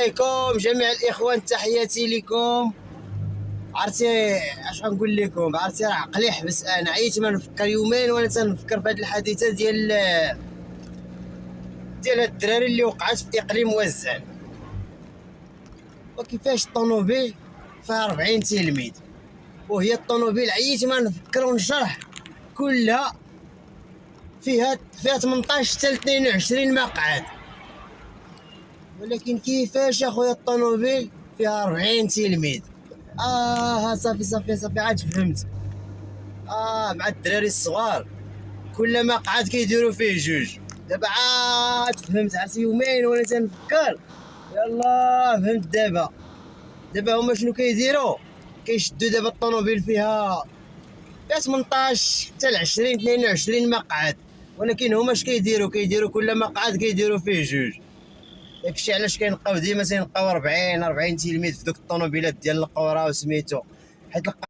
عليكم جميع الاخوان، تحياتي لكم. عرفتي اش غنقول لكم؟ عرفتي راه عقلي حبس، انا عييت ما نفكر يومين وانا تنفكر في هذه الحادثه ديال هاد الدراري اللي وقعت في اقليم وزان. وكيفاش الطوموبيل فيها 40 تلميذ، وهي الطوموبيل عييت ما نفكر ونشرح كلها فيها 18 حتى 22 مقعد. ولكن كيفاش اخويا الطوموبيل فيها 40 تلميذ؟ صافي عاد فهمت. مع الدراري الصغار كل مقعد كيديروا فيه جوج. دابا عاد فهمت، عرفتي يومين وانا تنفكر. يلا فهمت دابا هما شنو كيديروا؟ كيشدوا دابا الطوموبيل فيها 18 حتى 20 22 مقعد، ولكن هما اش كيديروا كل مقعد كيديروا فيه جوج. داكشي علاش كينبقاو ديما تينبقاو 40 تلميذ في دوك الطوموبيلات ديال القرى وسميتو، حيت